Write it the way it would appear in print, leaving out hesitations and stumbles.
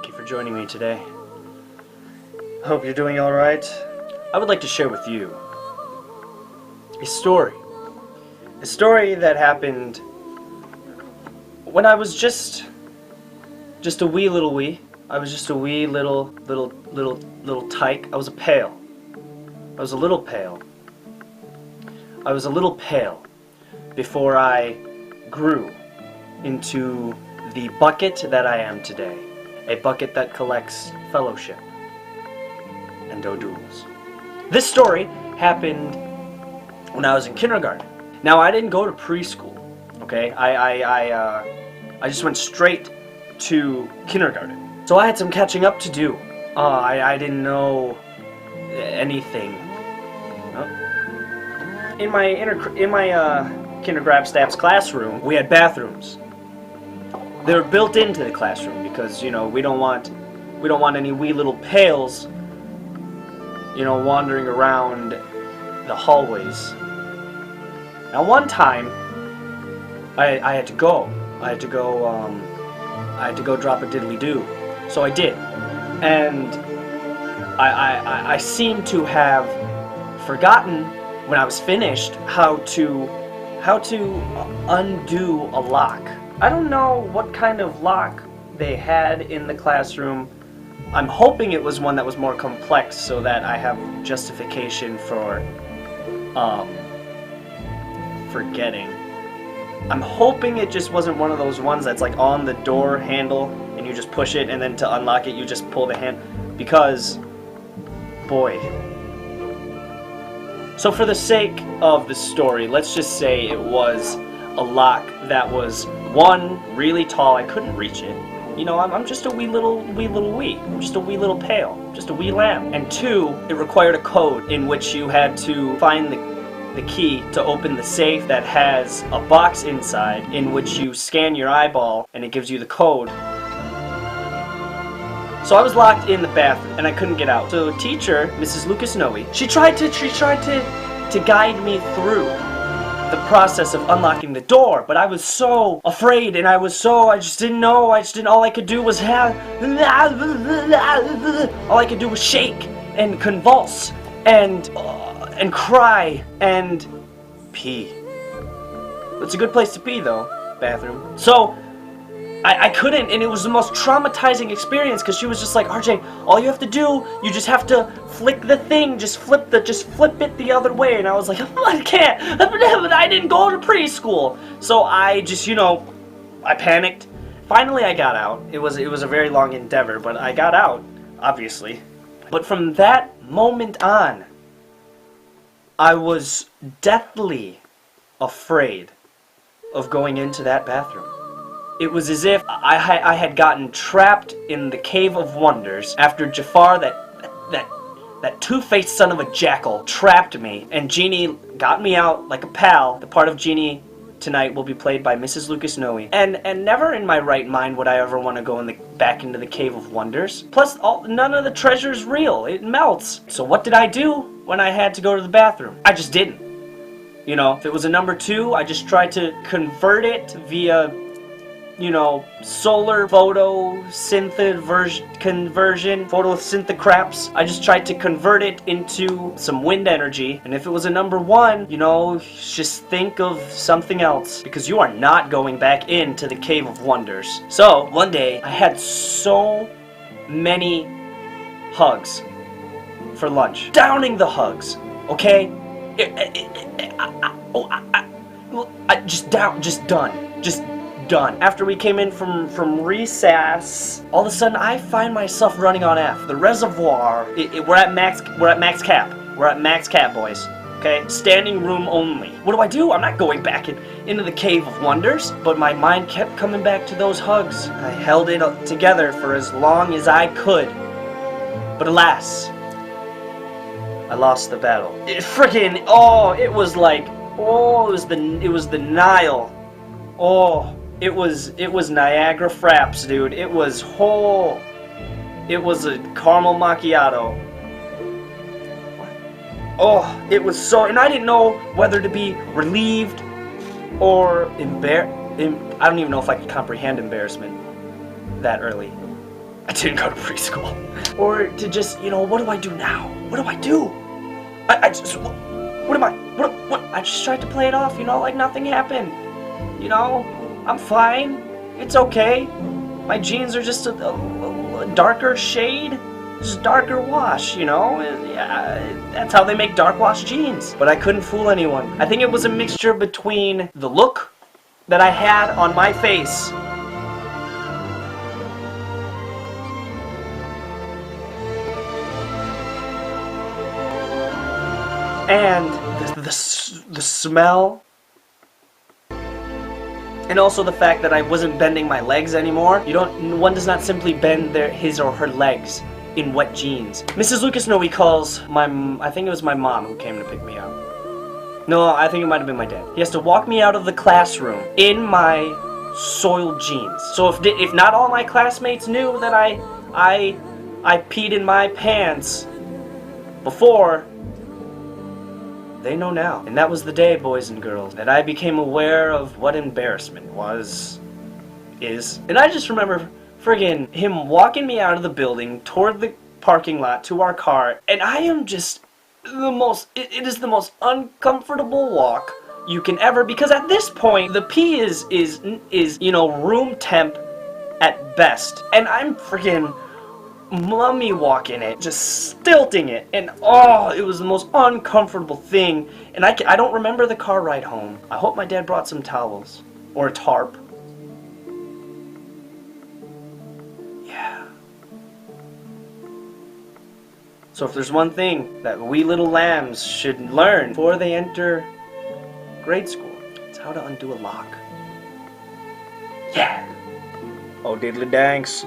Thank you for joining me today. I hope you're doing alright. I would like to share with you a story. A story that happened when I was just a wee little wee. I was just a wee little tyke. I was a pail. I was a little pale. I was a little pale before I grew into the bucket that I am today. A bucket that collects fellowship and o'douls. This story happened when I was in kindergarten. Now, I didn't go to preschool, okay? I just went straight to kindergarten. So I had some catching up to do. I didn't know anything. In my kindergarten staff's classroom, we had bathrooms. They were built into the classroom because, you know, we don't want any wee little pails, you know, wandering around the hallways. Now, one time, I had to go. I had to go drop a diddly-doo. So I did. And I seem to have forgotten when I was finished how to undo a lock. I don't know what kind of lock they had in the classroom. I'm hoping it was one that was more complex so that I have justification for forgetting. I'm hoping it just wasn't one of those ones that's like on the door handle and you just push it and then to unlock it you just pull the hand, because boy. So for the sake of the story, let's just say it was a lock that was, one, really tall, I couldn't reach it. You know, I'm just a wee little wee. I'm just a wee little pail, just a wee lamb. And two, it required a code in which you had to find the key to open the safe that has a box inside in which you scan your eyeball and it gives you the code. So I was locked in the bathroom and I couldn't get out. So teacher, Mrs. Lucas Noe, she tried to guide me through the process of unlocking the door, but I was so afraid and I just didn't know. All I could do was all I could do was shake and convulse and cry and pee. It's a good place to pee though, bathroom. So I couldn't, and it was the most traumatizing experience because she was just like, RJ, all you have to do, you just have to flick the thing, just flip it the other way. And I was like, I can't, I didn't go to preschool. So I just, you know, I panicked. Finally I got out. It was a very long endeavor, but I got out, obviously. But from that moment on, I was deathly afraid of going into that bathroom. It was as if I had gotten trapped in the Cave of Wonders after Jafar, that two-faced son of a jackal, trapped me, and Genie got me out like a pal. The part of Genie tonight will be played by Mrs. Lucas Noe. And never in my right mind would I ever want to go back into the Cave of Wonders. Plus, none of the treasure's real. It melts. So what did I do when I had to go to the bathroom? I just didn't. You know, if it was a number 2, I just tried to convert it via, you know, solar photosynthocraps. I just tried to convert it into some wind energy. And if it was a number 1, you know, just think of something else, because you are not going back into the Cave of Wonders. So one day I had so many hugs for lunch, downing the hugs, okay? Just done. After we came in from recess, all of a sudden I find myself running on F. The reservoir, we're at max cap. We're at max cap, boys. Okay? Standing room only. What do? I'm not going back into the Cave of Wonders. But my mind kept coming back to those hugs. I held it together for as long as I could. But alas, I lost the battle. It was the Nile. Oh, it was Niagara Fraps, dude. It was a caramel macchiato. Oh, it was so, and I didn't know whether to be relieved or I don't even know if I could comprehend embarrassment that early. I didn't go to preschool. Or to just, you know, what do I do now? What do I do? I just, what am I, what? I just tried to play it off, you know, like nothing happened. You know, I'm fine. It's okay. My jeans are just a darker shade. Just darker wash, you know? Yeah, that's how they make dark wash jeans. But I couldn't fool anyone. I think it was a mixture between the look that I had on my face and the smell, and also the fact that I wasn't bending my legs anymore. One does not simply bend his or her legs in wet jeans. Mrs. Lucas recalls I think it was my mom who came to pick me up. No, I think it might have been my dad. He has to walk me out of the classroom in my soiled jeans. So if not all my classmates knew that I peed in my pants before, they know now. And that was the day, boys and girls, that I became aware of what embarrassment is. And I just remember friggin' him walking me out of the building toward the parking lot to our car, and I am just it is the most uncomfortable walk you can ever, because at this point the pee is you know, room temp at best, and I'm friggin' mummy walking it, just stilting it, and oh, it was the most uncomfortable thing. And I don't remember the car ride home. I hope my dad brought some towels or a tarp. Yeah. So if there's one thing that we little lambs should learn before they enter grade school, it's how to undo a lock. Yeah. Oh, diddly danks.